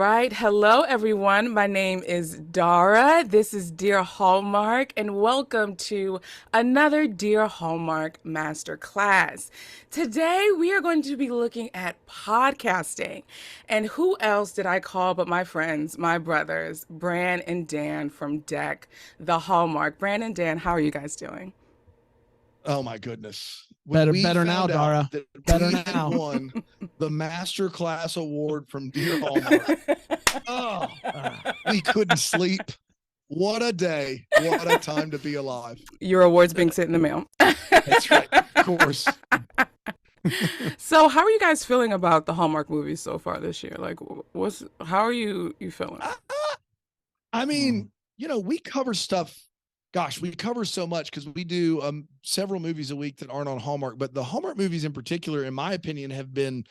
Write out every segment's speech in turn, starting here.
Right. Hello, everyone. My name is Dara. This is Dear Hallmark, and welcome to another Dear Hallmark Masterclass. Today, we are going to be looking at podcasting. And who else did I call but my friends, my brothers, Bran and Dan from Deck the Hallmark. Bran and Dan, how are you guys doing? Oh my goodness. Better, We better now, found out Dara. that Better we had now. won the Masterclass award from Dear Hallmark. Oh, we couldn't sleep. What a day. What a time to be alive. Your award's being sent in the mail. That's right. Of course. So, how are you guys feeling about the Hallmark movies so far this year? Like, how are you feeling? I mean, we cover stuff. Gosh, we cover so much because we do several movies a week that aren't on Hallmark, but the Hallmark movies in particular, in my opinion, have been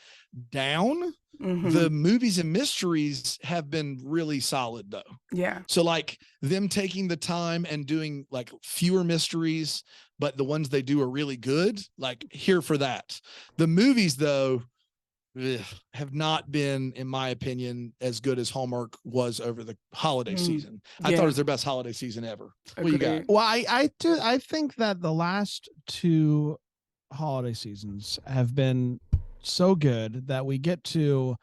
down. Mm-hmm. The movies and mysteries have been really solid though. Yeah. So like them taking the time and doing like fewer mysteries, but the ones they do are really good, like here for that. The movies though, have not been, in my opinion, as good as Hallmark was over the holiday season. I thought it was their best holiday season ever. What do you got? Well, I think that the last two holiday seasons have been so good that we get to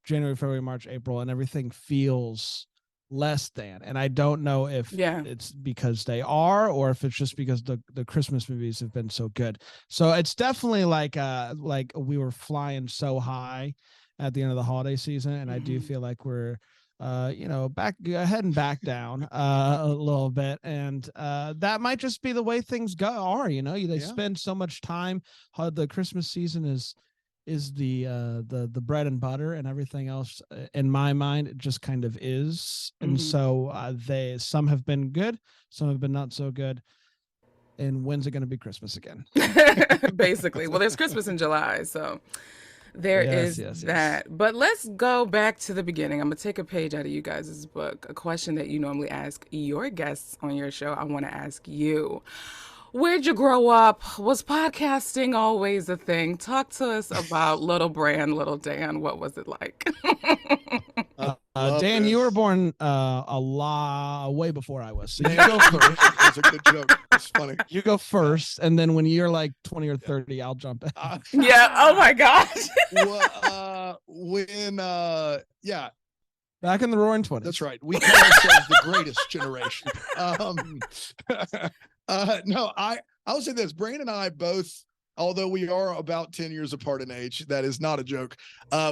January, February, March, April, and everything feels less than. And I don't know if it's because they are or if it's just because the Christmas movies have been so good. So it's definitely like we were flying so high at the end of the holiday season, and I do feel like we're heading back down a little bit, and that might just be the way things are. They spend so much time. The Christmas season is the bread and butter, and everything else in my mind it just kind of is. And so some have been good, some have been not so good. And when's it going to be Christmas again? Basically. Well, there's Christmas in July, so there is that. But let's go back to the beginning. I'm going to take a page out of you guys' book. A question that you normally ask your guests on your show, I want to ask you. Where'd you grow up? Was podcasting always a thing? Talk to us about little Bran, little Dan. What was it like? Dan, you were born way before I was. So you go first. It's a good joke. It's funny. You go first, and then when you're like 20 or 30, I'll jump in. Yeah. Oh my gosh. Back in the roaring 20s. That's right. We call ourselves the greatest generation. No, I'll say this. Bran and I both, although we are about 10 years apart in age, that is not a joke.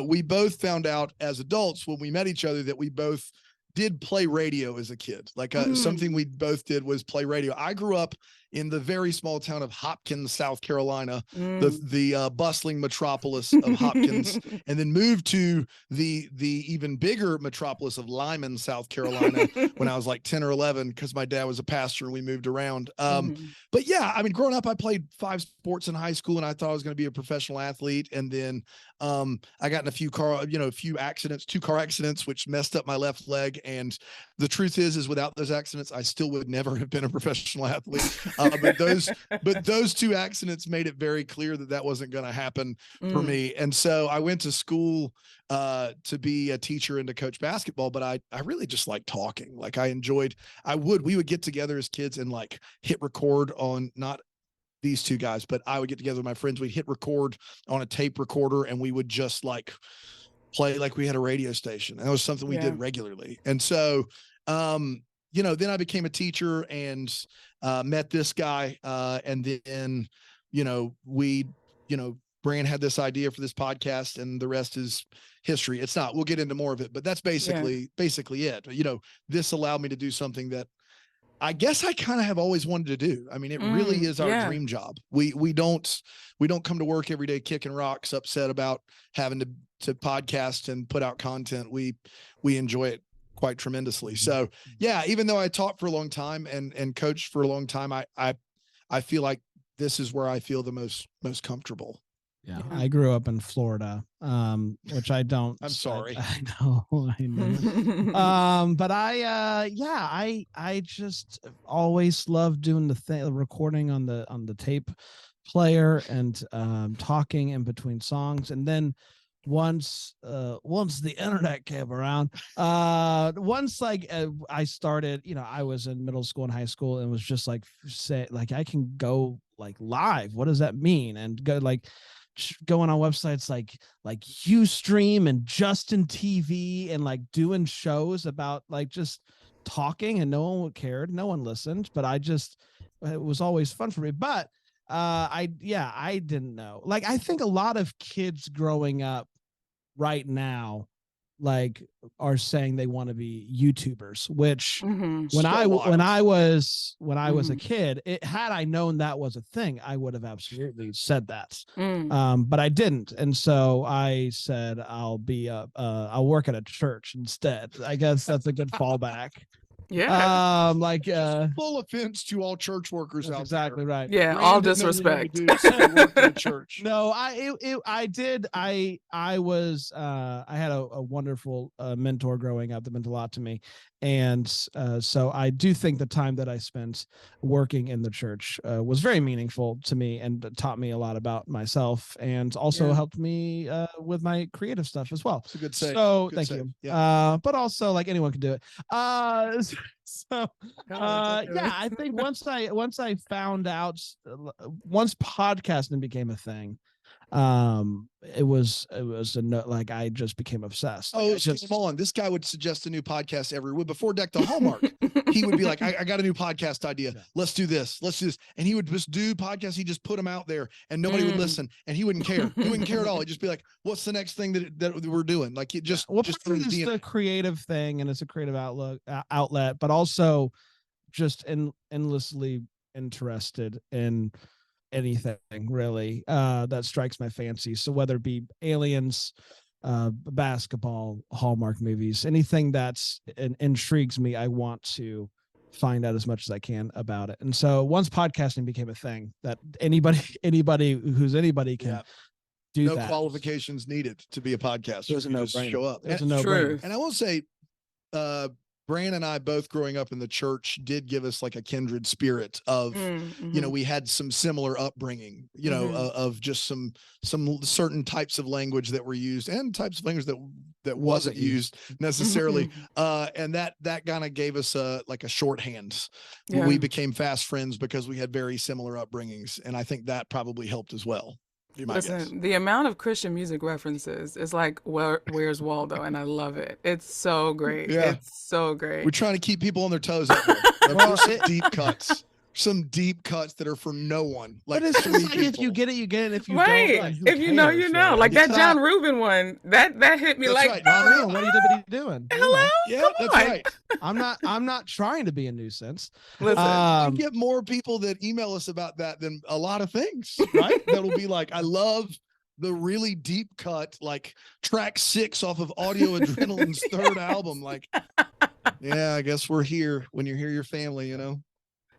We both found out as adults when we met each other that we both did play radio as a kid. Like something we both did was play radio. I grew up in the very small town of Hopkins, South Carolina, the bustling metropolis of Hopkins, and then moved to the even bigger metropolis of Lyman, South Carolina, when I was like 10 or 11, because my dad was a pastor and we moved around. But yeah, I mean, growing up, I played 5 sports in high school, and I thought I was going to be a professional athlete. And then I got in a few 2 car accidents, which messed up my left leg. And the truth is without those accidents, I still would never have been a professional athlete. But those 2 accidents made it very clear that wasn't going to happen for me. And so I went to school to be a teacher and to coach basketball, but I really just like talking. Like we would get together as kids and like hit record on, not these 2 guys, but I would get together with my friends. We'd hit record on a tape recorder and we would just like play like we had a radio station. And that was something we did regularly. And so, then I became a teacher and met this guy. And then, Bran had this idea for this podcast, and the rest is history. It's not, we'll get into more of it, but that's basically it. This allowed me to do something that I guess I kind of have always wanted to do. I mean, it really is our dream job. We don't come to work every day kicking rocks, upset about having to podcast and put out content. We enjoy it quite tremendously. So yeah, even though I taught for a long time and coached for a long time, I feel like this is where I feel the most comfortable. Yeah, I grew up in Florida, which I don't. I'm sorry. I know. But I just always loved doing the recording on the tape player and talking in between songs. And then once the internet came around, once like I started, I was in middle school and high school and was just like, say like I can go like live. What does that mean? And go like going on websites like Ustream and Justin TV and like doing shows about like just talking, and no one cared, no one listened, but it was always fun for me. But I didn't know. Like I think a lot of kids growing up right now like are saying they want to be YouTubers, which when I was a kid, had I known that was a thing, I would have absolutely said that. But I didn't, and so I said I'll work at a church instead. I guess that's a good fallback. Yeah. Full offense to all church workers out exactly there. right. Yeah, all disrespect. Work at a church. No, I did. I had a wonderful mentor growing up that meant a lot to me, and so I do think the time that I spent working in the church was very meaningful to me and taught me a lot about myself, and also helped me with my creative stuff as well. It's a good say. So thank you. Yeah. But also like anyone can do it. I think once I found out, once podcasting became a thing, it was like I just became obsessed. Come on, this guy would suggest a new podcast every week. Before Deck the Hallmark, he would be like, I got a new podcast idea. Let's do this, and he would just do podcasts. He just put them out there and nobody would listen, and he wouldn't care. He wouldn't care at all. He'd just be like, what's the next thing that we're doing? Like it just it's a creative thing, and it's a creative outlet, but also just endlessly interested in anything really that strikes my fancy. So whether it be aliens, basketball, Hallmark movies, anything that's intrigues me, I want to find out as much as I can about it. And so once podcasting became a thing that anybody can do, no qualifications needed to be a podcaster. There's a no-brainer. Show up. There's a no-brainer. And I will say, Bran and I both growing up in the church did give us like a kindred spirit of, we had some similar upbringing, of just some certain types of language that were used and types of language that wasn't used necessarily. And that kind of gave us a shorthand. Yeah. We became fast friends because we had very similar upbringings. And I think that probably helped as well. Listen, the amount of Christian music references is like, Where's Waldo? And I love it. It's so great. Yeah. It's so great. We're trying to keep people on their toes out there. Some deep cuts that are for no one. Like, but it's just like if you get it, you get it. If you don't, if you know, you know. Like that John Reuben one, that hit me. That's like, right. John Reuben, what are you doing? Hello? Yeah, that's right. I'm not trying to be a nuisance. Listen, we get more people that email us about that than a lot of things, right? That'll be like, I love the really deep cut, like track 6 off of Audio Adrenaline's third album. Like, yeah, I guess we're here. When you're here, your family,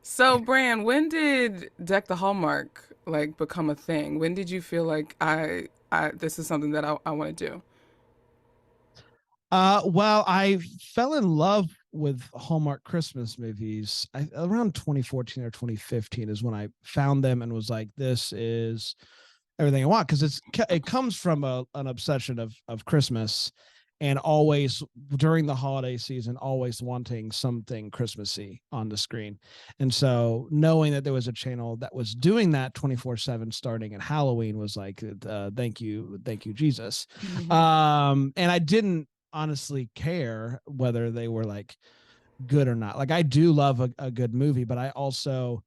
So, Bran, when did Deck the Hallmark become a thing? When did you feel like this is something that I want to do? Well, I fell in love with Hallmark Christmas movies around 2014 or 2015 is when I found them and was like, this is everything I want, because it comes from an obsession of Christmas. And always during the holiday season, always wanting something Christmassy on the screen. And so knowing that there was a channel that was doing that 24/7 starting at Halloween was like, thank you, Jesus. And I didn't honestly care whether they were like good or not. Like I do love a good movie, but I also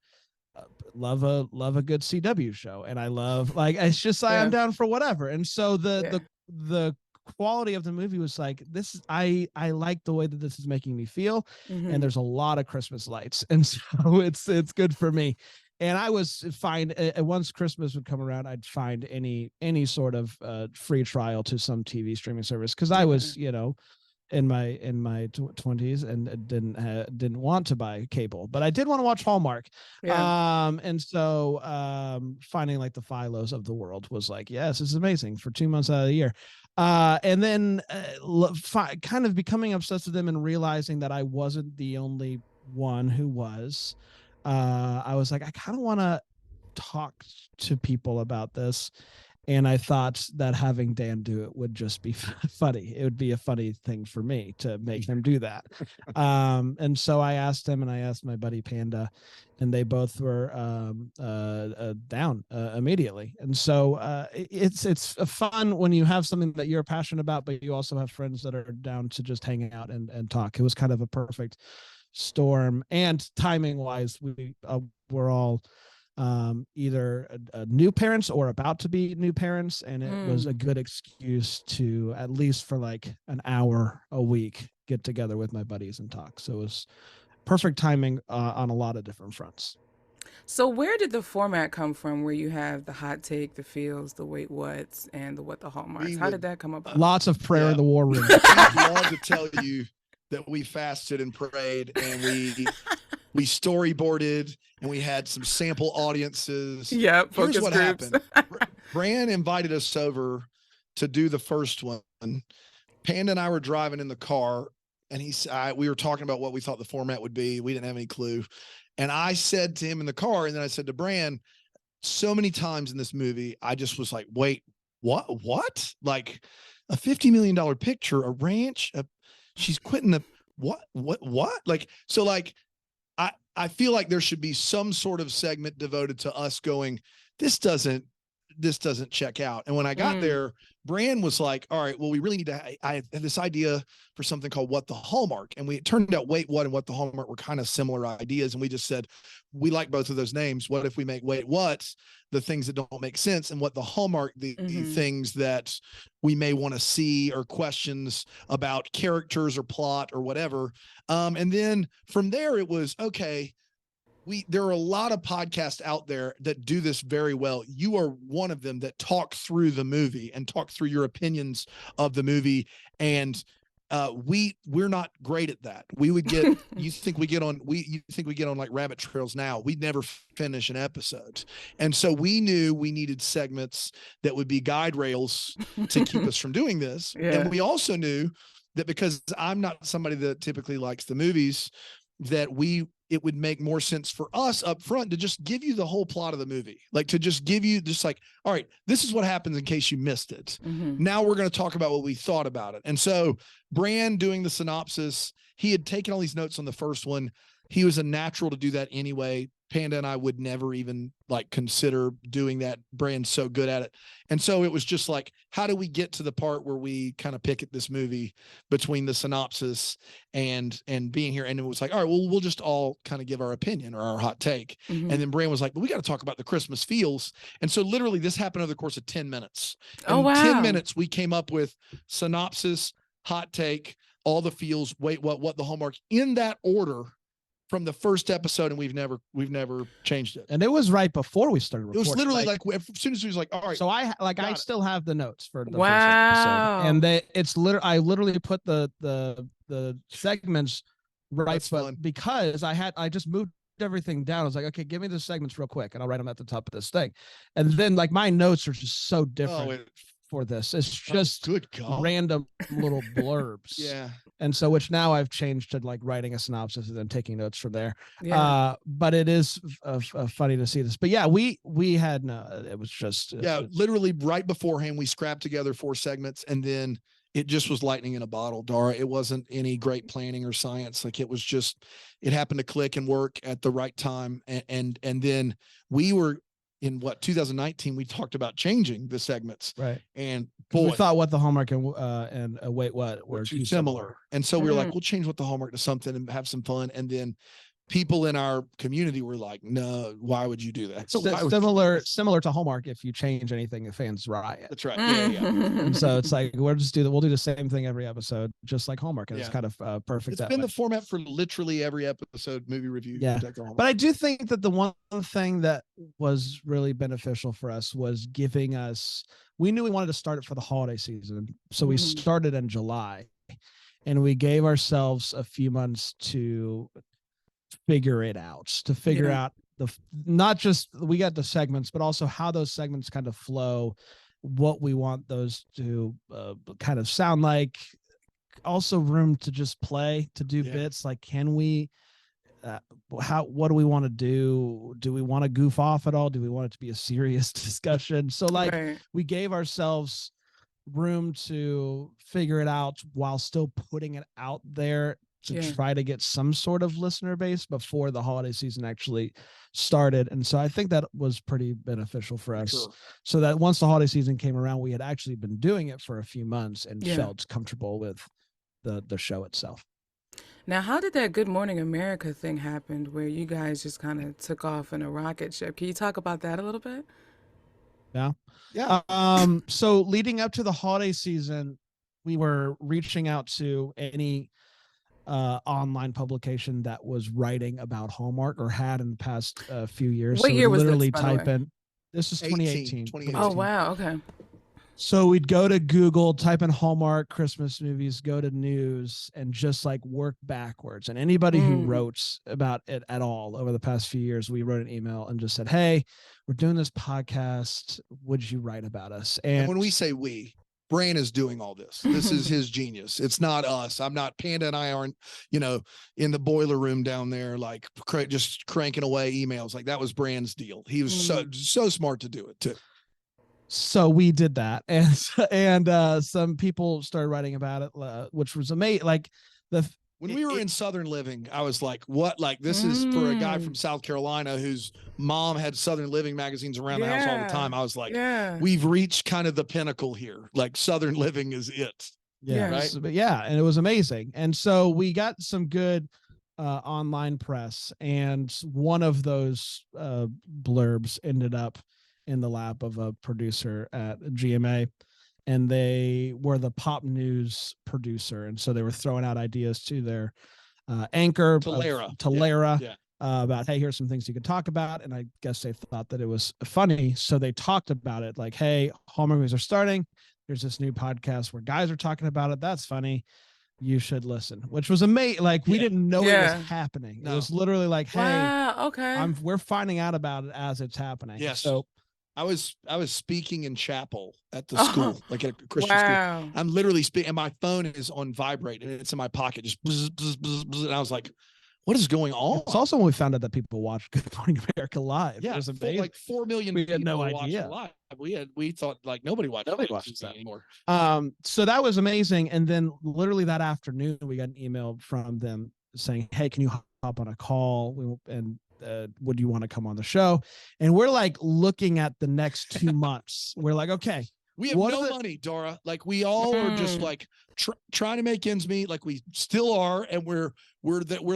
love a good CW show. And I love, like, it's just, I'm down for whatever. And so the quality of the movie was like, this is, I like the way that this is making me feel. And there's a lot of Christmas lights, and so it's good for me. And I was fine. Once Christmas would come around, I'd find any sort of free trial to some TV streaming service, because I was in my 20s and didn't want to buy cable, but I did want to watch Hallmark. And so finding like the Philos of the world was like, yes, this is amazing for 2 months out of the year. And then kind of becoming obsessed with them and realizing that I wasn't the only one who was. I was like, I kind of want to talk to people about this. And I thought that having Dan do it would just be funny. It would be a funny thing for me to make him do that. And so I asked him, and I asked my buddy Panda, and they both were down immediately. And so it's fun when you have something that you're passionate about, but you also have friends that are down to just hang out and talk. It was kind of a perfect storm. And timing wise, we're all either new parents or about to be new parents, and it was a good excuse to, at least for like an hour a week, get together with my buddies and talk. So it was perfect timing on a lot of different fronts. So where did the format come from, where you have the hot take, the feels, the wait what's, and the what the hallmarks? How did that come about? Lots of prayer in the war room. I'd love to tell you that we fasted and prayed, and we storyboarded, and we had some sample audiences. Yeah, here's what groups. happened. Bran invited us over to do the first one. Panda and I were driving in the car, and we were talking about what we thought the format would be. We didn't have any clue. And I said to him in the car, and then I said to Bran, so many times in this movie, I just was like, wait, what? Like a $50 million picture, a ranch, she's quitting the what? Like, so like, I feel like there should be some sort of segment devoted to us going, this doesn't check out. And when I got there, Bran was like, all right, well, we really need to, I had this idea for something called What the Hallmark. And it turned out Wait What and What the Hallmark were kind of similar ideas. And we just said, we like both of those names. What if we make Wait What the things that don't make sense, and What the Hallmark, the things that we may want to see, or questions about characters or plot or whatever. And then from there, it was, okay, there are a lot of podcasts out there that do this very well. You are one of them that talk through the movie and talk through your opinions of the movie. And we're not great at that. We would get, you think we get on like rabbit trails now. We'd never finish an episode. And so we knew we needed segments that would be guide rails to keep us from doing this. Yeah. And we also knew that because I'm not somebody that typically likes the movies, that it would make more sense for us up front to just give you the whole plot of the movie. Like to just give you just like, all right, this is what happens in case you missed it. Now we're going to talk about what we thought about it. And so Bran doing the synopsis, he had taken all these notes on the first one. He was a natural to do that anyway. Panda and I would never even like consider doing that. Bran's so good at it. And so it was just like, how do we get to the part where we kind of pick at this movie between the synopsis and being here? And it was like, all right, well, we'll just all kind of give our opinion or our hot take. And then Bran was like, but we got to talk about the Christmas feels. And so literally this happened over the course of 10 minutes. In 10 minutes, we came up with synopsis, hot take, all the feels, wait, what the Hallmark, in that order from the first episode, and we've never changed it. And it was right before we started recording. It was literally like as soon as we was like, all right. So I still have the notes for the first episode. And I literally put the segments right, but because I just moved everything down. I was like, okay, give me the segments real quick, and I'll write them at the top of this thing. And then like my notes are just so different for this. It's just random little blurbs. Yeah. And so, which now I've changed to like writing a synopsis and then taking notes from there. Yeah. But it is funny to see this. But yeah, we had it was just literally right beforehand we scrapped together 4 segments, and then it just was lightning in a bottle, Dara. It wasn't any great planning or science. Like it was just, it happened to click and work at the right time. And then we were in 2019, we talked about changing the segments. Right. And we thought What the Hallmark and Wait What were too similar. And so we were like, we'll change What the Hallmark to something and have some fun. And then people in our community were like, no, why would you do that? So similar to Hallmark. If you change anything, the fans riot. That's right. Yeah. And so it's like, we'll do the same thing every episode, just like Hallmark. And it's kind of perfect. It's been the format for literally every episode movie review. Yeah. But I do think that the one thing that was really beneficial for us was giving us, we knew we wanted to start it for the holiday season. So we started in July, and we gave ourselves a few months to figure it out, out not just we got the segments, but also how those segments kind of flow, what we want those to kind of sound like, also room to just play, to do bits. Like, can we what do we want to do? Do we want to goof off at all? Do we want it to be a serious discussion? So like we gave ourselves room to figure it out while still putting it out there to try to get some sort of listener base before the holiday season actually started. And so I think that was pretty beneficial for us. So that once the holiday season came around, we had actually been doing it for a few months and felt comfortable with the show itself. Now, how did that Good Morning America thing happen where you guys just kind of took off in a rocket ship? Can you talk about that a little bit? Yeah. So leading up to the holiday season, we were reaching out to any online publication that was writing about Hallmark or had in the past few years. What year was literally this, by the way? This is 2018. Oh, wow. Okay. So we'd go to Google, type in Hallmark Christmas movies, go to news, and just like work backwards. And anybody who wrote about it at all over the past few years, we wrote an email and just said, hey, we're doing this podcast. Would you write about us? And when we say we, Bran is doing all this. This is his genius. It's not us. I'm not, Panda and I aren't, in the boiler room down there, like just cranking away emails. Like that was Bran's deal. He was so smart to do it too. So we did that, and some people started writing about it, which was amazing. Like when we were in Southern Living, I was like, what? Like, this is for a guy from South Carolina whose mom had Southern Living magazines around the house all the time. I was like, we've reached kind of the pinnacle here. Like Southern Living is it. Right. But and it was amazing. And so we got some good online press, and one of those blurbs ended up in the lap of a producer at GMA, and they were the pop news producer. And so they were throwing out ideas to their anchor, Talera, about, hey, here's some things you could talk about. And I guess they thought that it was funny. So they talked about it like, hey, Hallmark movies are starting. There's this new podcast where guys are talking about it. That's funny. You should listen, which was amazing. Like we didn't know it was happening. No. It was literally like, hey, we're finding out about it as it's happening. Yes. So I was speaking in chapel at the school, like at a Christian school. I'm literally speaking, and my phone is on vibrate, and it's in my pocket, just bzz, bzz, bzz, bzz, and I was like, "What is going on?" It's also when we found out that people watch Good Morning America live. Yeah, it was amazing. Like 4 million. We had no idea. Live. We thought like nobody watches that anymore. So that was amazing, and then literally that afternoon, we got an email from them saying, "Hey, can you hop on a call?" Would you want to come on the show? And we're like looking at the next 2 months. We're like, okay, we have no money, Dora. Like we all are just like trying to make ends meet. Like we still are. And we're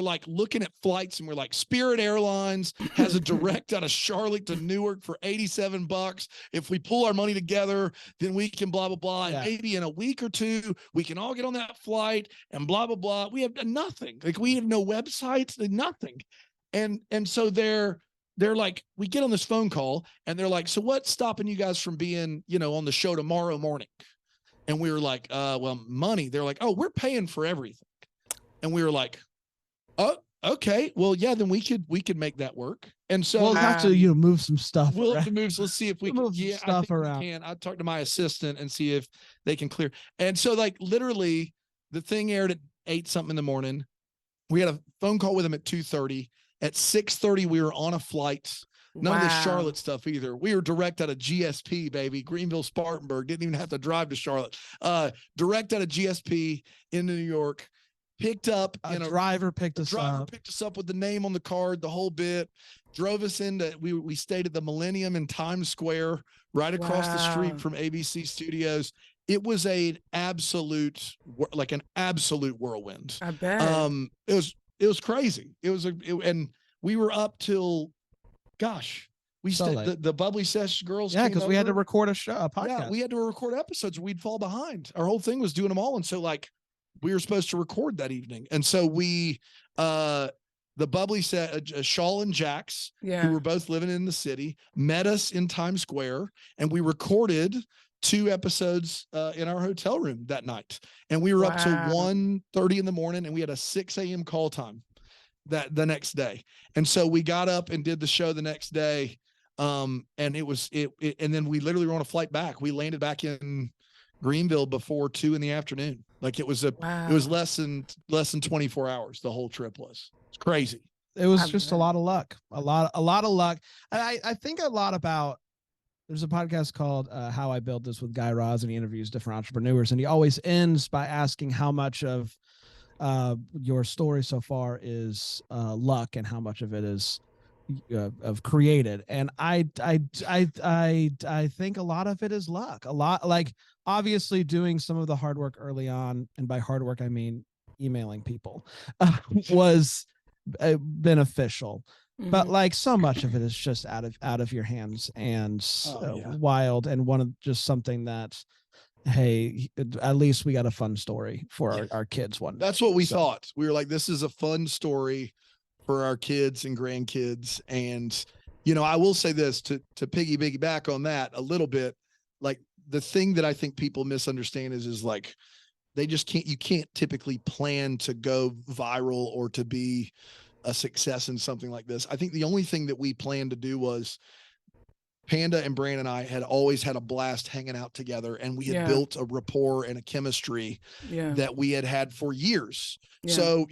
like looking at flights, and we're like, Spirit Airlines has a direct out of Charlotte to Newark for $87. If we pull our money together, then we can blah, blah, blah. And maybe in a week or two, we can all get on that flight and blah, blah, blah. We have nothing. Like we have no websites, nothing. And so they're like, we get on this phone call, and they're like, so what's stopping you guys from being, on the show tomorrow morning? And we were like, well, money. They're like, oh, we're paying for everything. And we were like, oh, okay. Well, yeah, then we could make that work. And so we'll have to, move some stuff. We'll have to move. Let's see if we can move stuff around. I'll talk to my assistant and see if they can clear. And so like literally the thing aired at 8 something in the morning. We had a phone call with them at 2:30. At 6:30, we were on a flight. None of this Charlotte stuff either. We were direct out of GSP, baby. Greenville, Spartanburg. Didn't even have to drive to Charlotte. Direct out of GSP into New York. Picked up. A driver picked us up with the name on the card, the whole bit. Drove us into, we stayed at the Millennium in Times Square, right across the street from ABC Studios. It was an absolute whirlwind. I bet. It was crazy. And we were up till, the Bubbly Sesh girls. Yeah, because we had to record a podcast. Yeah, we had to record episodes, or we'd fall behind. Our whole thing was doing them all, and so like we were supposed to record that evening, and so we, the Bubbly Set, Shawl and Jax, who were both living in the city, met us in Times Square, and we recorded 2 episodes in our hotel room that night. And we were up to 1:30 in the morning, and we had a 6 a.m. call time the next day. And so we got up and did the show the next day. And and then we literally were on a flight back. We landed back in Greenville before 2 p.m. Like it was it was less than 24 hours. The whole trip was. It's crazy. It was just a lot of luck, a lot of luck. And I think a lot about, there's a podcast called How I Built This with Guy Raz, and he interviews different entrepreneurs, and he always ends by asking how much of your story so far is luck and how much of it is of created. And I think a lot of it is luck. A lot, like obviously doing some of the hard work early on, and by hard work I mean emailing people, was beneficial. But like so much of it is just out of your hands, and wild, and one of just something that, hey, at least we got a fun story for our kids one day. That's what we thought. We were like, this is a fun story for our kids and grandkids. And, I will say this to piggyback on that a little bit, like the thing that I think people misunderstand is like, you can't typically plan to go viral or to be a success in something like this. I think the only thing that we planned to do was, Panda and Bran and I had always had a blast hanging out together, and we had built a rapport and a chemistry that we had for years. So,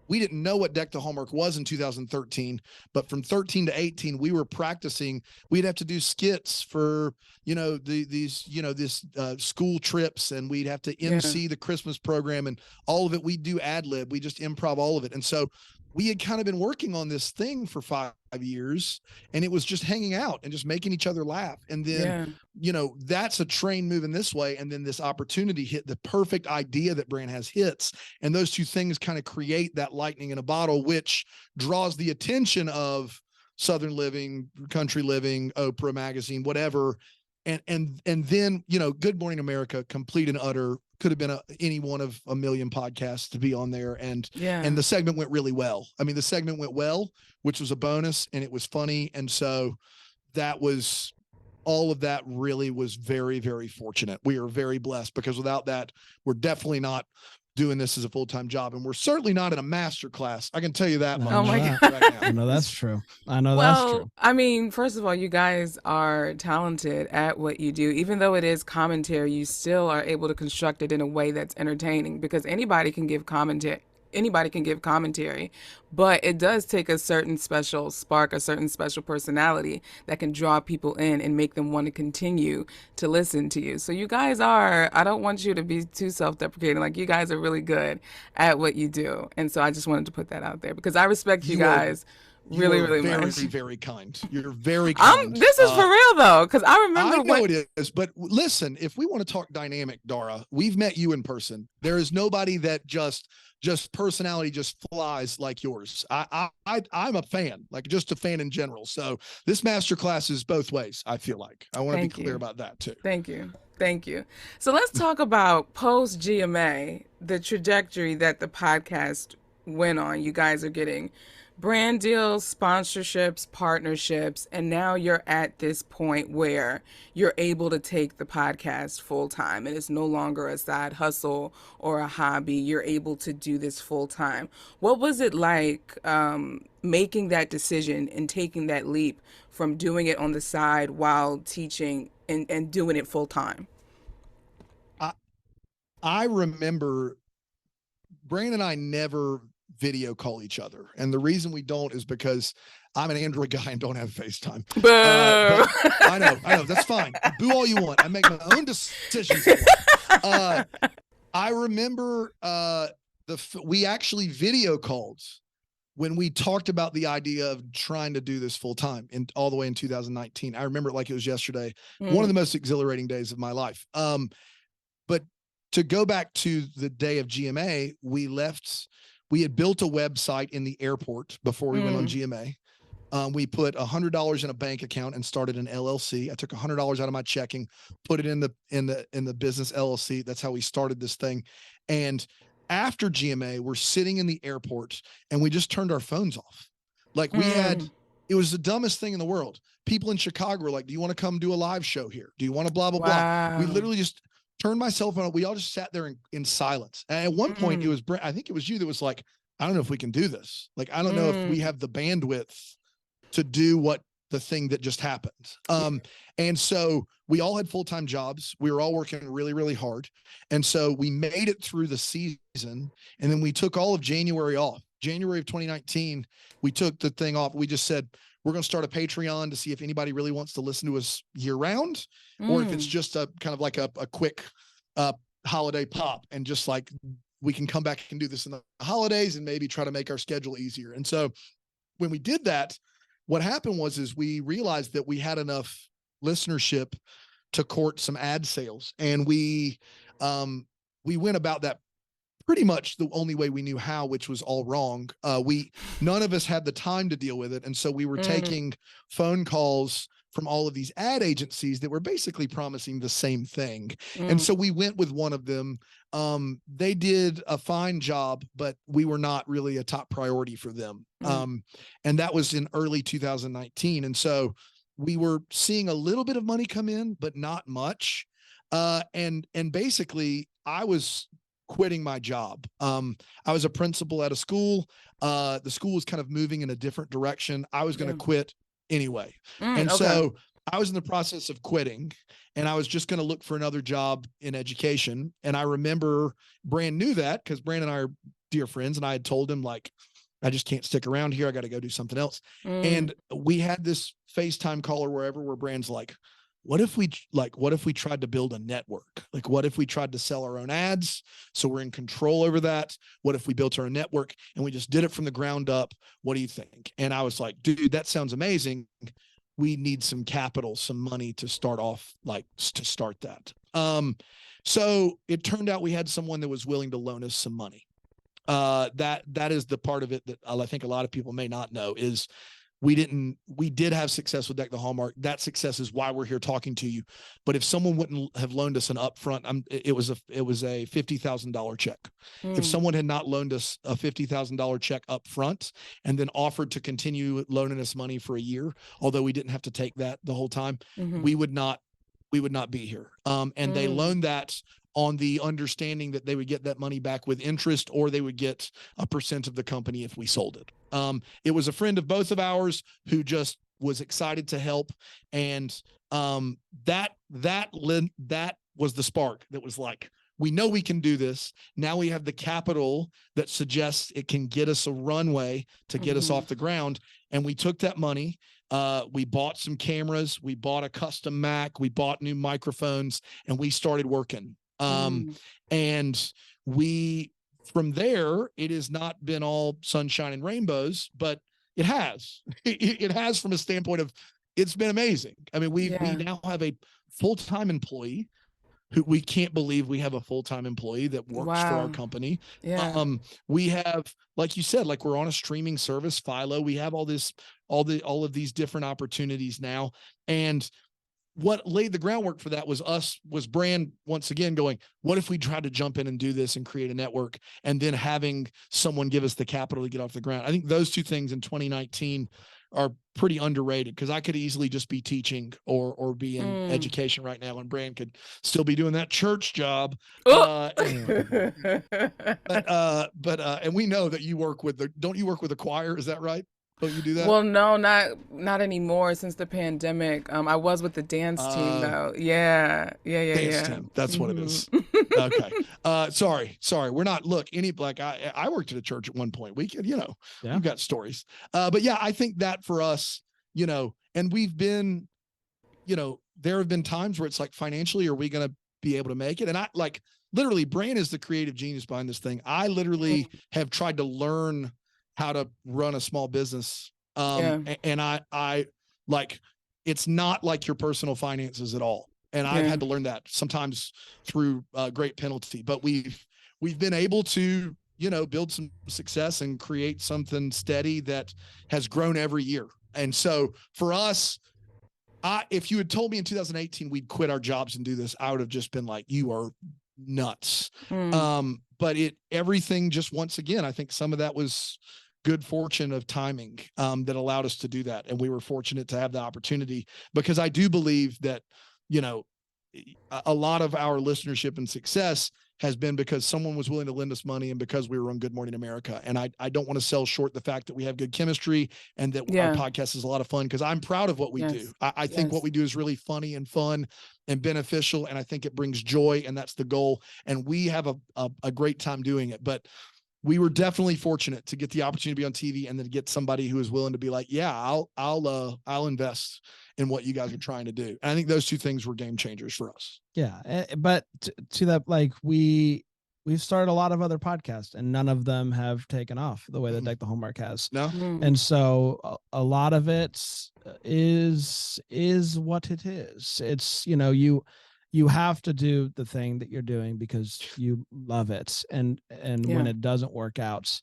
we didn't know what Deck the Hallmark was in 2013, but from 13 to 18, we were practicing. We'd have to do skits for, these school trips, and we'd have to MC the Christmas program, and all of it. We'd do ad lib. We just improv all of it. And so we had kind of been working on this thing for 5 years, and it was just hanging out and just making each other laugh. And then, that's a train moving this way. And then this opportunity hit, the perfect idea that Bran has hits. And those two things kind of create that lightning in a bottle, which draws the attention of Southern Living, Country Living, Oprah magazine, whatever. And then, Good Morning America, complete and utter, could have been any one of a million podcasts to be on there. And the segment went really well. I mean, the segment went well, which was a bonus, and it was funny. And so all of that really was very, very fortunate. We are very blessed, because without that, we're definitely not doing this as a full-time job, and we're certainly not in a master class. I can tell you that much. Oh my God. Right now. I know that's true. That's true. I mean, first of all, you guys are talented at what you do. Even though it is commentary, you still are able to construct it in a way that's entertaining, because anybody can give commentary, but it does take a certain special spark, a certain special personality that can draw people in and make them want to continue to listen to you. So you guys I don't want you to be too self-deprecating. Like, you guys are really good at what you do. And so I just wanted to put that out there, because I respect you guys really much. Very, very kind. You're very kind. This is for real though, because I remember. I know it is, but listen, if we want to talk dynamic, Dara, we've met you in person. There is nobody that just personality just flies like yours. I'm a fan, like just a fan in general. So this masterclass is both ways. I feel like I want to be clear about that too. Thank you. So let's talk about post GMA, the trajectory that the podcast went on. You guys are getting brand deals, sponsorships, partnerships, and now you're at this point where you're able to take the podcast full time, and it's no longer a side hustle or a hobby. You're able to do this full time. What was it like making that decision and taking that leap from doing it on the side while teaching and doing it full time? I remember Bran and I never video call each other, and the reason we don't is because I'm an Android guy and don't have FaceTime. I know that's fine. Boo all you want. I make my own decisions. I remember we actually video called when we talked about the idea of trying to do this full time, and all the way in 2019. I remember it like it was yesterday. One of the most exhilarating days of my life. But to go back to the day of GMA, we had built a website in the airport before we went on GMA. We put $100 in a bank account and started an LLC. I took $100 out of my checking, put it in the business LLC. That's how we started this thing. And after GMA, we're sitting in the airport and we just turned our phones off. Like it was the dumbest thing in the world. People in Chicago were like, "Do you want to come do a live show here? Do you want to blah, blah, blah?" We literally just turned my cell phone. We all just sat there in silence. And at one point I think it was you that was like, "I don't know if we can do this. Like, I don't know if we have the bandwidth to do what the thing that just happened. And so we all had full-time jobs. We were all working really, really hard. And so we made it through the season, and then we took all of January off. January of 2019, we took the thing off. We just said, we're going to start a Patreon to see if anybody really wants to listen to us year round, or if it's just a kind of like a quick holiday pop, and just like we can come back and do this in the holidays and maybe try to make our schedule easier. And so when we did that, what happened is we realized that we had enough listenership to court some ad sales. And we went about that pretty much the only way we knew how, which was all wrong. None of us had the time to deal with it. And so we were taking phone calls from all of these ad agencies that were basically promising the same thing. And so we went with one of them. They did a fine job, but we were not really a top priority for them. And that was in early 2019. And so we were seeing a little bit of money come in, but not much. And basically I was quitting my job. I was a principal at a school. The school was kind of moving in a different direction. I was going to quit anyway. So I was in the process of quitting, and I was just going to look for another job in education. And I remember Bran knew that, because Bran and I are dear friends, and I had told him, like, I just can't stick around here. I got to go do something else. And we had this FaceTime call or wherever, where Bran's like, what if we tried to build a network? Like, what if we tried to sell our own ads, so we're in control over that? What if we built our own network and we just did it from the ground up? What do you think? And I was like, dude, that sounds amazing. We need some capital, some money to start off, like, to start that. So it turned out we had someone that was willing to loan us some money. That is the part of it that I think a lot of people may not know is we did have success with Deck the Hallmark. That success is why we're here talking to you. But if someone wouldn't have loaned us an upfront, it was a $50,000 check. If someone had not loaned us a $50,000 check upfront and then offered to continue loaning us money for a year, although we didn't have to take that the whole time, we would not be here. And they loaned that on the understanding that they would get that money back with interest, or they would get a percent of the company if we sold it. It was a friend of both of ours who just was excited to help. And that was the spark that was like, we know we can do this. Now we have the capital that suggests it can get us a runway to get us off the ground. And we took that money. We bought some cameras, we bought a custom Mac, we bought new microphones, and we started working. And from there, it has not been all sunshine and rainbows, but it has. It has, from a standpoint of, it's been amazing. I mean, we now have a full-time employee who, we can't believe we have a full-time employee that works for our company. We have, like you said, like, we're on a streaming service, Philo. We have all of these different opportunities now. And what laid the groundwork for that was Bran once again going, what if we tried to jump in and do this and create a network, and then having someone give us the capital to get off the ground? I think those two things in 2019 are pretty underrated, because I could easily just be teaching or be in education right now, and Bran could still be doing that church job. And we know that you work with don't you work with a choir? Is that right? Don't you do that? Well, no, not anymore since the pandemic. I was with the dance team though. Yeah. Dance team. That's what it is. Okay. Sorry. We're not, I worked at a church at one point. We could, we've got stories. But yeah, I think that for us, and we've been, there have been times where it's like, financially, are we going to be able to make it? And I literally, Bran is the creative genius behind this thing. I literally have tried to learn how to run a small business. And I it's not like your personal finances at all. And I've had to learn that sometimes through great penalty, but we've been able to, build some success and create something steady that has grown every year. And so for us, if you had told me in 2018, we'd quit our jobs and do this, I would have just been like, you are nuts. But everything just, once again, I think some of that was good fortune of timing that allowed us to do that. And we were fortunate to have the opportunity, because I do believe that, a lot of our listenership and success has been because someone was willing to lend us money and because we were on Good Morning America. And I don't want to sell short the fact that we have good chemistry and that our podcast is a lot of fun, because I'm proud of what we do. I think what we do is really funny and fun and beneficial. And I think it brings joy, and that's the goal. And we have a great time doing it. But we were definitely fortunate to get the opportunity to be on TV and then to get somebody who is willing to be like, yeah, I'll invest in what you guys are trying to do. And I think those two things were game changers for us. Yeah. But to that, like we've started a lot of other podcasts and none of them have taken off the way that Deck the Hallmark has. No. And so a lot of it is what it is. It's, you have to do the thing that you're doing because you love it. And when it doesn't work out,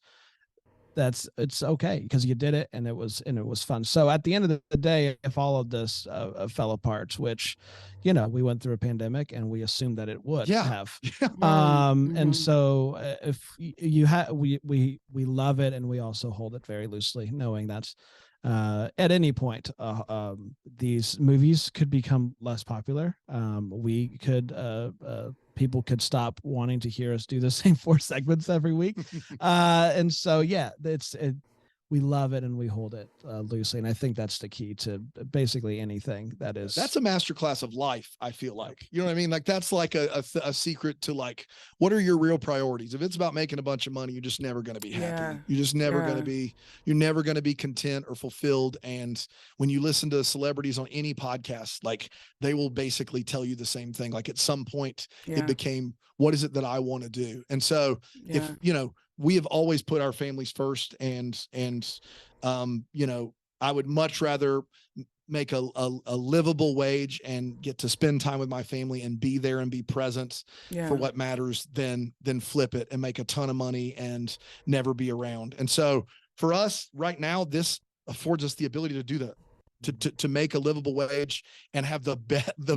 it's okay because you did it and it was fun. So at the end of the day, if all of this fell apart, which, we went through a pandemic and we assumed that it would have. And so if you have, we love it, and we also hold it very loosely, knowing that at any point, these movies could become less popular. We could, people could stop wanting to hear us do the same 4 segments every week. And so, we love it and we hold it loosely. And I think that's the key to basically anything that's a masterclass of life. I feel like, you know what I mean? Like that's like a secret to like, what are your real priorities? If it's about making a bunch of money, you're just never going to be happy. You're just never going to be content or fulfilled. And when you listen to celebrities on any podcast, like they will basically tell you the same thing. Like at some point it became, what is it that I want to do? And so if, we have always put our families first, and I would much rather make a livable wage and get to spend time with my family and be there and be present for what matters than flip it and make a ton of money and never be around. And so for us right now, this affords us the ability to do that. To make a livable wage and have the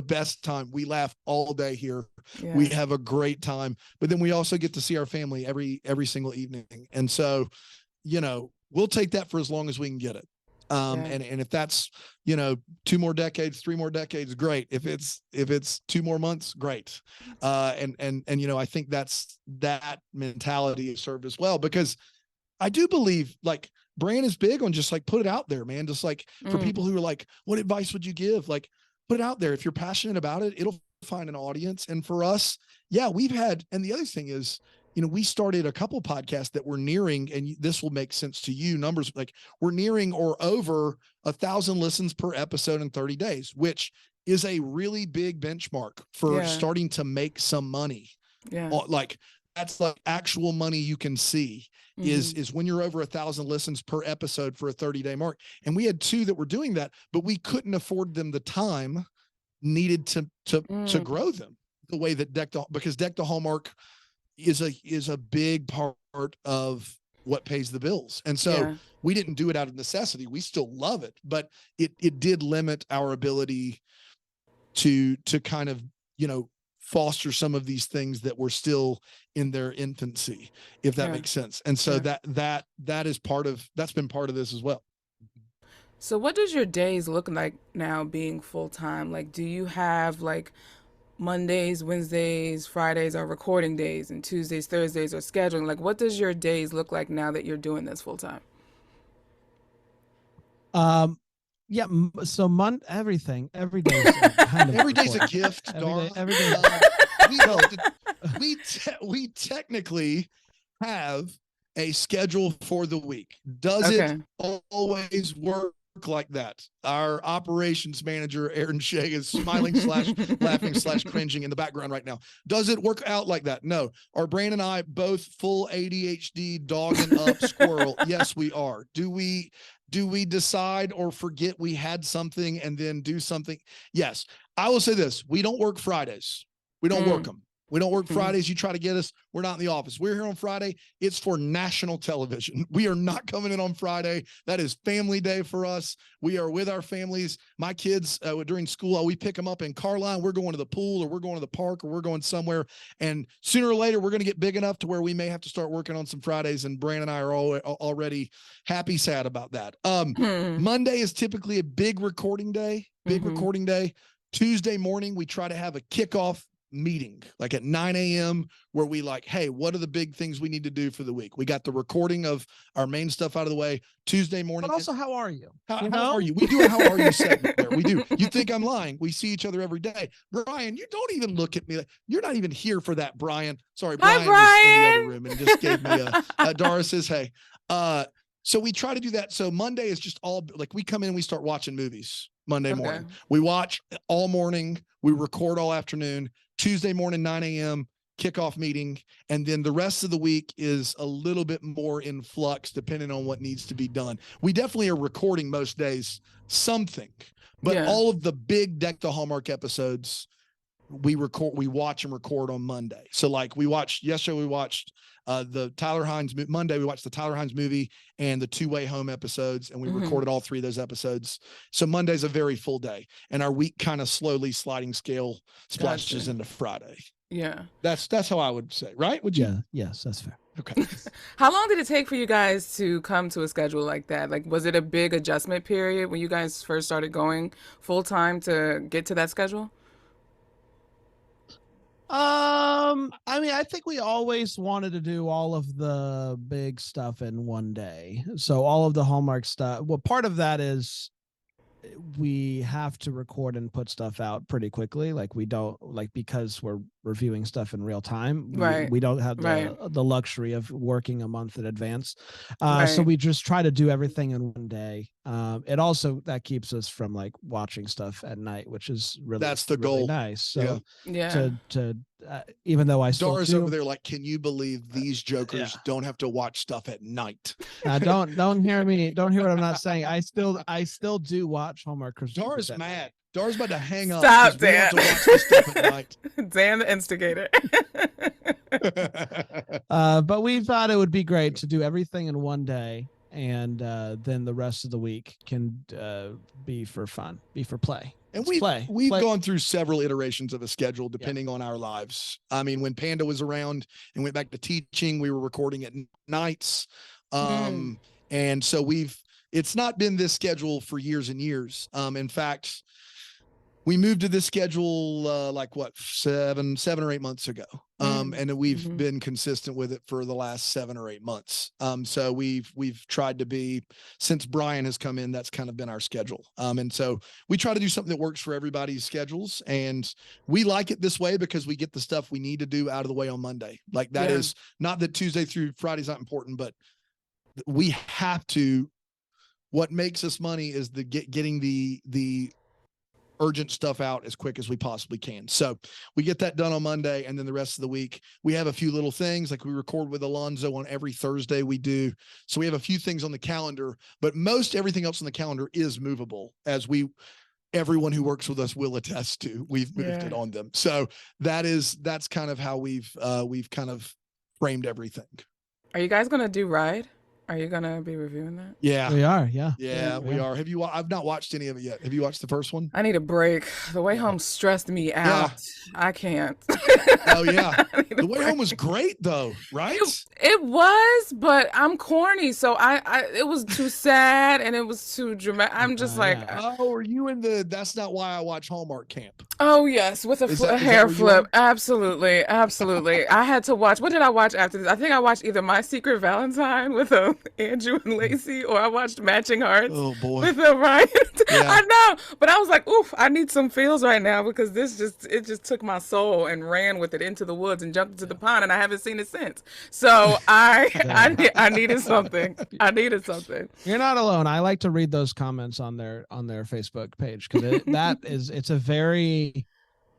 best time. We laugh all day here. We have a great time, but then we also get to see our family every single evening. And so, we'll take that for as long as we can get it. And if that's, 2 more decades, 3 more decades, great. If it's 2 more months, great. And I think that mentality has served us well, because I do believe like Bran is big on just like, put it out there, man. Just like for people who are like, what advice would you give? Like, put it out there. If you're passionate about it, it'll find an audience. And for us, we've had, and the other thing is, we started a couple podcasts that were nearing, and this will make sense to you, numbers, like we're nearing or over 1,000 listens per episode in 30 days, which is a really big benchmark for starting to make some money. Like that's like actual money you can see is when you're over 1,000 listens per episode for a 30-day mark. And we had 2 that were doing that, but we couldn't afford them the time needed to grow them the way that because Deck the Hallmark is a big part of what pays the bills. And so we didn't do it out of necessity. We still love it, but it did limit our ability to kind of, foster some of these things that were still in their infancy, if that makes sense. And so that's been part of this as well. So what does your days look like now being full-time? Like, do you have like Mondays, Wednesdays, Fridays are recording days, and Tuesdays, Thursdays are scheduling? Like, what does your days look like now that you're doing this full-time? So everything every day is kind of every day's a gift, Dara. Every day. We technically have a schedule for the week. Does it always work like that? Our operations manager, Aaron Shea, is smiling / laughing / cringing in the background right now. Does it work out like that? No. Are Bran and I both full ADHD dogging up squirrel? Yes, we are. Do we decide or forget we had something and then do something? Yes. I will say this. We don't work Fridays. We don't work them. We don't work Fridays. You try to get us, we're not in the office. We're here on Friday. It's for national television. We are not coming in on Friday. That is family day for us. We are with our families. My kids during school, we pick them up in car line. We're going to the pool, or we're going to the park, or we're going somewhere. And sooner or later, we're going to get big enough to where we may have to start working on some Fridays. And Bran and I are already happy, sad about that. Monday is typically a big recording day, recording day. Tuesday morning, we try to have a kickoff meeting, like at 9 a.m., where we like, hey, what are the big things we need to do for the week? We got the recording of our main stuff out of the way. Tuesday morning. But also, how are you? How are you? We do a how are you segment there. We do. You think I'm lying? We see each other every day. Brian, you don't even look at me. You're not even here for that, Brian. Sorry, Brian. Hi, Brian. Was in the other room and just gave me a Dara says, hey. So we try to do that. So Monday is just all like we come in and we start watching movies Monday morning. We watch all morning. We record all afternoon. Tuesday morning, 9 a.m. kickoff meeting. And then the rest of the week is a little bit more in flux depending on what needs to be done. We definitely are recording most days something, but all of the big Deck the Hallmark episodes, we watch and record on Monday. So like yesterday we watched the Tyler Hines Monday, we watched the Tyler Hines movie and the Two-Way Home episodes, and we recorded all 3 of those episodes. So Monday's a very full day, and our week kind of slowly sliding scale splashes into Friday. Yeah. That's how I would say, right? Would you? Yeah. Yes, that's fair. Okay. How long did it take for you guys to come to a schedule like that? Like, was it a big adjustment period when you guys first started going full time to get to that schedule? I mean, I think we always wanted to do all of the big stuff in one day. So all of the Hallmark stuff. Well, part of that is we have to record and put stuff out pretty quickly. Like we don't because we're reviewing stuff in real time. We don't have the luxury of working a month in advance. So we just try to do everything in one day. It also, that keeps us from like watching stuff at night, which is that's the goal. Nice. So to even though I still Dora's over there like, can you believe these jokers don't have to watch stuff at night? Don't hear me. Don't hear what I'm not saying. I still do watch Hallmark Christmas. Dora's mad. Dora's about to hang up. Stop, Dan. We have to watch this stuff at night. Dan the instigator. But we thought it would be great to do everything in one day, and then the rest of the week can be for fun, be for play. And we've gone through several iterations of a schedule depending on our lives. I mean, when Panda was around and went back to teaching, we were recording at nights. And so it's not been this schedule for years and years. In fact, we moved to this schedule like 7 or 8 months ago. And we've been consistent with it for the last 7 or 8 months. So we've tried to be, since Brian has come in, that's kind of been our schedule. And so we try to do something that works for everybody's schedules. And we like it this way because we get the stuff we need to do out of the way on Monday. Like that is not that Tuesday through Friday's not important, but we have to, what makes us money is getting the urgent stuff out as quick as we possibly can. So we get that done on Monday, and then the rest of the week we have a few little things, like we record with Alonzo on every Thursday we do. So we have a few things on the calendar, but most everything else on the calendar is movable, as everyone who works with us will attest to. We've moved it on them. So that's kind of how we've kind of framed everything. Are you guys going to do Ride? Are you going to be reviewing that? Yeah. We are, we are. I've not watched any of it yet. Have you watched the first one? I need a break. The Way Home stressed me out. I can't. Oh, yeah. The Way Home was great, though, right? It was, but I'm corny, so it was too sad and it was too dramatic. I'm just like... Oh, are you in the That's Not Why I Watch Hallmark camp? Oh, yes, with a hair flip. Absolutely. I had to watch... What did I watch after this? I think I watched either My Secret Valentine with Andrew and Lacey, or I watched Matching Hearts with Ryan. I know, but I was like, oof, I need some feels right now, because it just took my soul and ran with it into the woods and jumped into the pond, and I haven't seen it since. So I needed something. You're not alone. I like to read those comments on their Facebook page, because it's a very,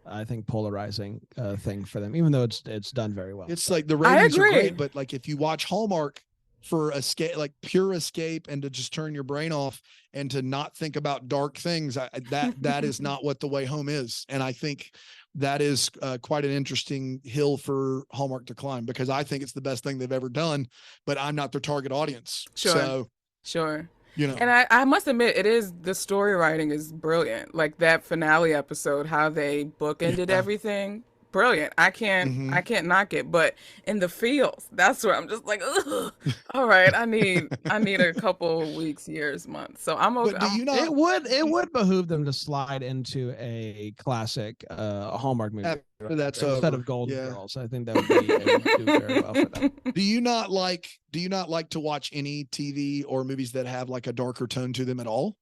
I think, polarizing thing for them, even though it's done very well. It's like the ratings are great, but like if you watch Hallmark for escape, like pure escape, and to just turn your brain off and to not think about dark things, that is not what The Way Home is. And I think that is quite an interesting hill for Hallmark to climb, because I think it's the best thing they've ever done, but I'm not their target audience. Sure. You know, and I must admit, the story writing is brilliant. Like that finale episode, how they bookended everything. Brilliant. I can't knock it, but in the feels, that's where I'm just like, ugh. All right, I need a couple weeks, years, months. So I'm okay. It would behoove them to slide into a classic Hallmark movie. That's instead over. of Golden Yeah. Girls. I think that would do very well for them. Do you not like to watch any TV or movies that have like a darker tone to them at all?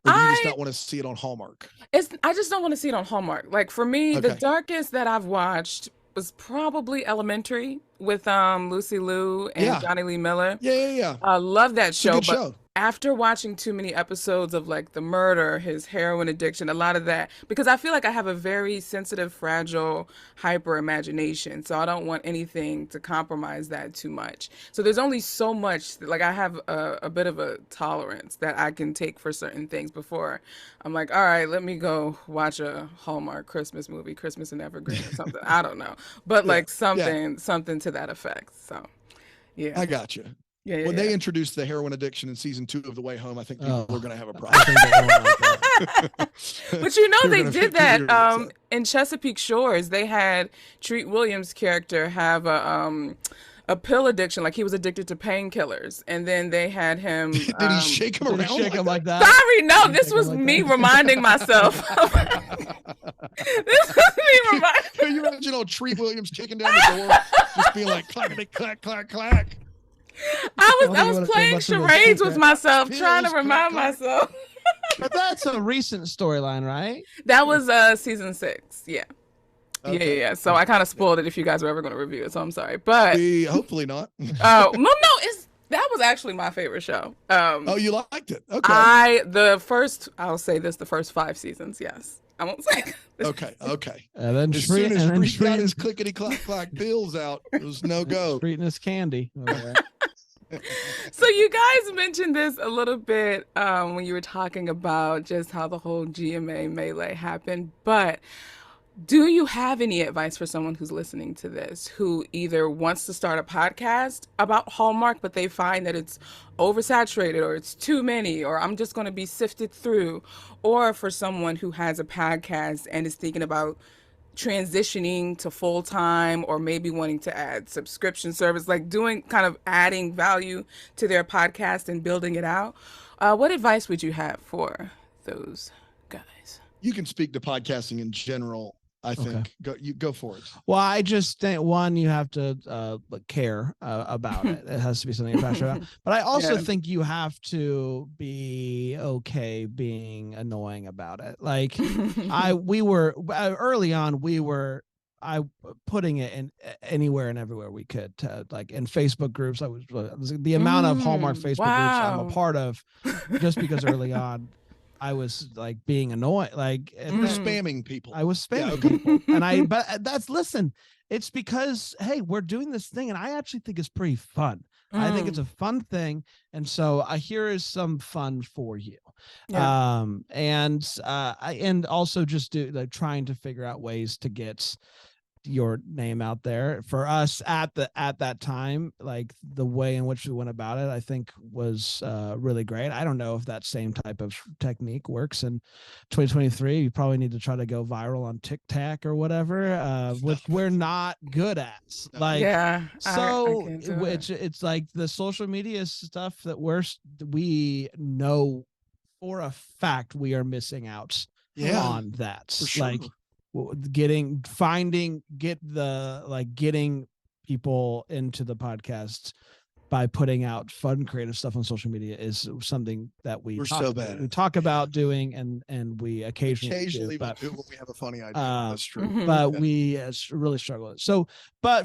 Or do you just not want to see it on Hallmark? I just don't want to see it on Hallmark. Like for me, the Okay. darkest that I've watched was probably Elementary with Lucy Liu and Yeah. Johnny Lee Miller. Yeah. I love that It's a show, good but show. after watching too many episodes of like the murder, his heroin addiction, a lot of that, because I feel like I have a very sensitive, fragile, hyper imagination. So I don't want anything to compromise that too much. So there's only so much, like I have a bit of a tolerance that I can take for certain things before I'm like, all right, let me go watch a Hallmark Christmas movie, Christmas in Evergreen or something. I don't know. But like something to that effect. So yeah. I got you. Yeah, When yeah. they introduced the heroin addiction in season 2 of The Way Home, I think people are going to have a I problem. think they won't like that. But you know You're they gonna did figure it that out. in Chesapeake Shores. They had Treat Williams' character have a pill addiction, like he was addicted to painkillers, and then they had him. Did he shake him Did around? he shake him like that? Sorry, no, Did he this shake him was like me that? reminding myself. This was me reminding. Can you imagine old Treat Williams kicking down the door, just being like clackety clack clack clack? I Don't was wanna playing say much of a charades with secret. myself, trying to Pills, remind clack, clack. myself. But that's a recent storyline, right? That was season 6. Yeah. Okay. Yeah. So I kind of spoiled it if you guys were ever going to review it. So I'm sorry, but Hopefully not. oh no, that was actually my favorite show. Oh, you liked it? Okay. I'll say this, the first 5 seasons, yes. I won't say. Okay. And then As soon as and Treat got his clickety clack clack pills out, it was no go. Treating his candy. So you guys mentioned this a little bit when you were talking about just how the whole GMA melee happened, but do you have any advice for someone who's listening to this who either wants to start a podcast about Hallmark, but they find that it's oversaturated or it's too many, or I'm just going to be sifted through, or for someone who has a podcast and is thinking about transitioning to full-time or maybe wanting to add subscription service, like doing kind of adding value to their podcast and building it out? What advice would you have for those guys? You can speak to podcasting in general. I think Okay. go for it. Well, I just think one, you have to care about it. It has to be something you're passionate about. But I also think you have to be okay being annoying about it. Like we were early on, putting it in anywhere and everywhere we could, to, like in Facebook groups. I was the amount of Hallmark Facebook groups I'm a part of, just because early on I was like being annoyed, like Spamming people. I was spamming people, and listen, it's because, hey, we're doing this thing, and I actually think it's pretty fun. I think it's a fun thing, and so here is some fun for you. And also just trying to figure out ways to get your name out there. For us at that time, like the way in which we went about it, I think was really great. I don't know if that same type of technique works in 2023. You probably need to try to go viral on TikTok or whatever, which we're not good at. Like, it's like the social media stuff that we know for a fact we are missing out on that. For sure. Like getting people into the podcast by putting out fun, creative stuff on social media is something that we talk about doing, and we occasionally do, but do when we have a funny idea. That's true. But we really struggle. So, I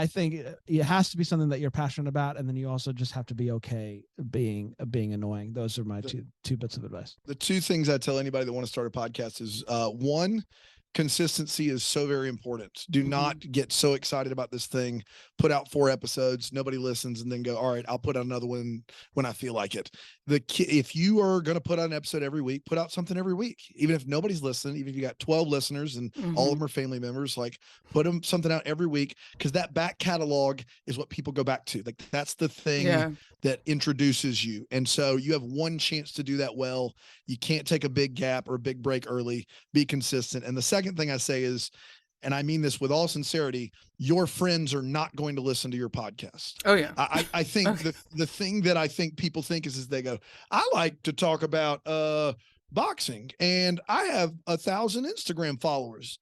think it has to be something that you're passionate about, and then you also just have to be okay being annoying. Those are my two bits of advice. The 2 things I tell anybody that want to start a podcast is one, consistency is so very important. Do not get so excited about this thing, put out 4 episodes, nobody listens, and then go, all right, I'll put out another one when I feel like it. If you are going to put out an episode every week, put out something every week. Even if nobody's listening, even if you got 12 listeners and all of them are family members, like put something out every week, because that back catalog is what people go back to. Like that's the thing that introduces you. And so you have one chance to do that well. You can't take a big gap or a big break early. Be consistent. And the second thing I say is, and I mean this with all sincerity, your friends are not going to listen to your podcast. Oh yeah. I think the thing that I think people think is they go, I like to talk about boxing and I have 1,000 Instagram followers.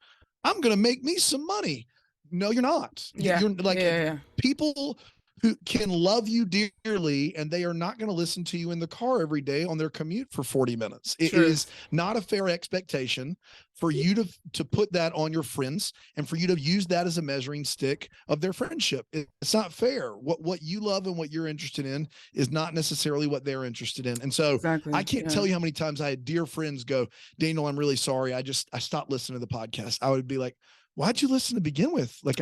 I'm going to make me some money. No, you're not. Yeah. You're like Yeah. people who can love you dearly, and they are not going to listen to you in the car every day on their commute for 40 minutes. It is not a fair expectation for you to put that on your friends and for you to use that as a measuring stick of their friendship. It's not fair. What you love and what you're interested in is not necessarily what they're interested in. And so I can't tell you how many times I had dear friends go, Daniel, I'm really sorry. I stopped listening to the podcast. I would be like, why'd you listen to begin with? Like,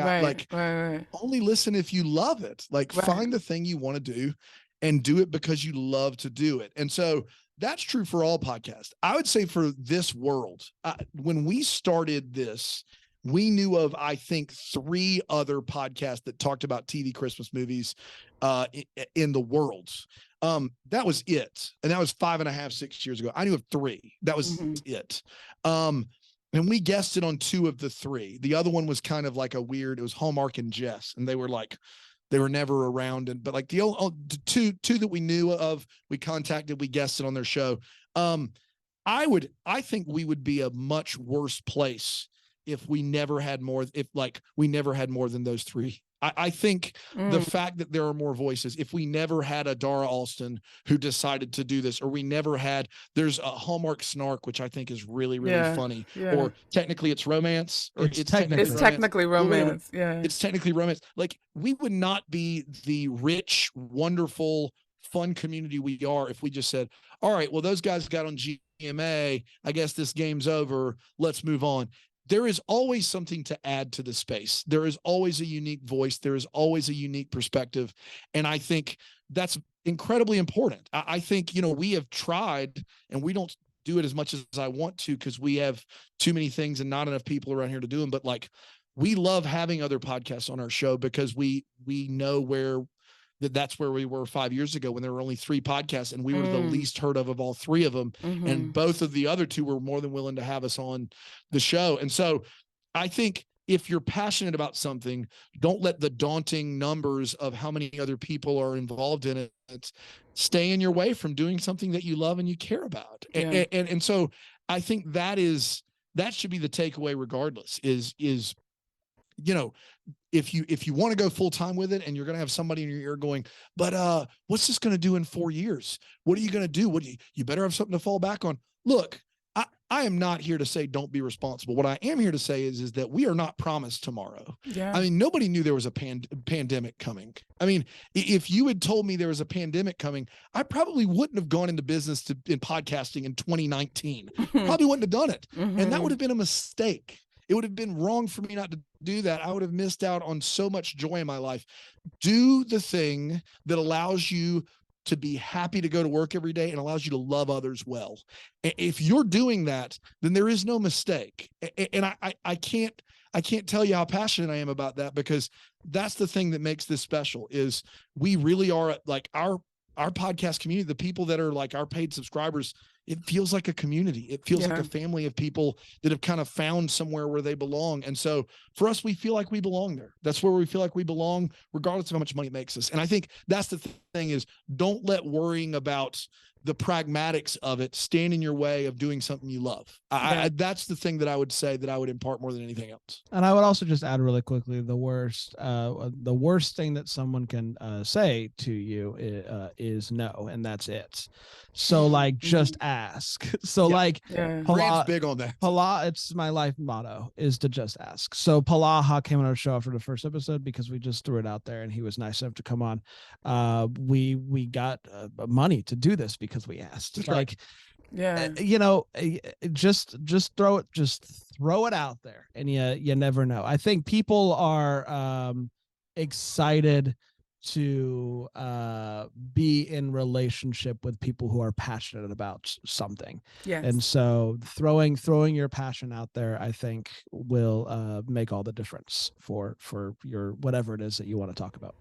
only listen if you love it. Like, find the thing you want to do and do it because you love to do it. And so that's true for all podcasts. I would say for this world, when we started this, we knew of, I think, 3 other podcasts that talked about TV Christmas movies in the world. That was it. And that was 5.5, 6 years ago. I knew of 3. That was it. And we guested on 2 of the 3. The other one was kind of like it was Hallmark and Jess. And they were never around. But like the two that we knew of, we contacted, we guested on their show. I think we would be a much worse place if we never had more than those 3. I think the fact that there are more voices, if we never had a Dara Alston who decided to do this, or there's a Hallmark Snark, which I think is really, really funny, or technically it's romance, or it's technically romance. Yeah. It's technically romance. Like, we would not be the rich, wonderful, fun community we are if we just said, all right, well, those guys got on GMA. I guess this game's over. Let's move on. There is always something to add to the space. There is always a unique voice. There is always a unique perspective. And I think that's incredibly important. I think, we have tried, and we don't do it as much as I want to because we have too many things and not enough people around here to do them. But like, we love having other podcasts on our show because we know that's where we were 5 years ago when there were only 3 podcasts, and we were the least heard of all 3 of them. And both of the other 2 were more than willing to have us on the show. And so I think if you're passionate about something, don't let the daunting numbers of how many other people are involved in it stay in your way from doing something that you love and you care about. Yeah. And so I think that should be the takeaway regardless is, if you want to go full time with it, and you're going to have somebody in your ear going, but what's this going to do in 4 years? What are you going to do? You better have something to fall back on. Look, I am not here to say don't be responsible. What I am here to say is that we are not promised tomorrow. Yeah. I mean, nobody knew there was a pandemic coming. I mean, if you had told me there was a pandemic coming, I probably wouldn't have gone into business in podcasting in 2019. Probably wouldn't have done it. And that would have been a mistake. It would have been wrong for me not to do that. I would have missed out on so much joy in my life. Do the thing that allows you to be happy to go to work every day and allows you to love others well. If you're doing that, then there is no mistake. And I can't tell you how passionate I am about that, because that's the thing that makes this special is we really are like our podcast community, the people that are like our paid subscribers. It feels like a community. It feels like a family of people that have kind of found somewhere where they belong. And so for us, we feel like we belong there. That's where we feel like we belong, regardless of how much money it makes us. And I think that's the thing is, don't let worrying about the pragmatics of it stand in your way of doing something you love. That's the thing that I would say that I would impart more than anything else. And I would also just add really quickly, the worst thing that someone can say to you is no, and that's it. So like, just ask. So Brand's big on that. It's my life motto is to just ask. So Palaha came on our show after the first episode because we just threw it out there, and he was nice enough to come on. We got money to do this because we asked. That's like, just throw it out there, and you never know. I think people are excited to be in relationship with people who are passionate about something. Yes. And so throwing your passion out there, I think will make all the difference for your whatever it is that you want to talk about.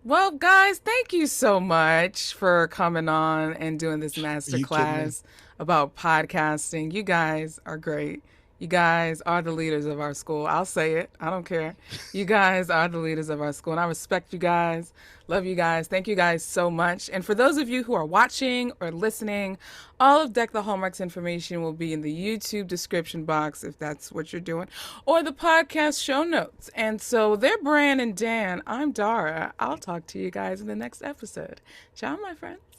Well, guys, thank you so much for coming on and doing this masterclass about podcasting. You guys are great. You guys are the leaders of our school. I'll say it. I don't care. You guys are the leaders of our school, and I respect you guys. Love you guys. Thank you guys so much. And for those of you who are watching or listening, all of Deck the Hallmark's information will be in the YouTube description box if that's what you're doing, or the podcast show notes. And so they're Bran and Dan. I'm Dara. I'll talk to you guys in the next episode. Ciao, my friends.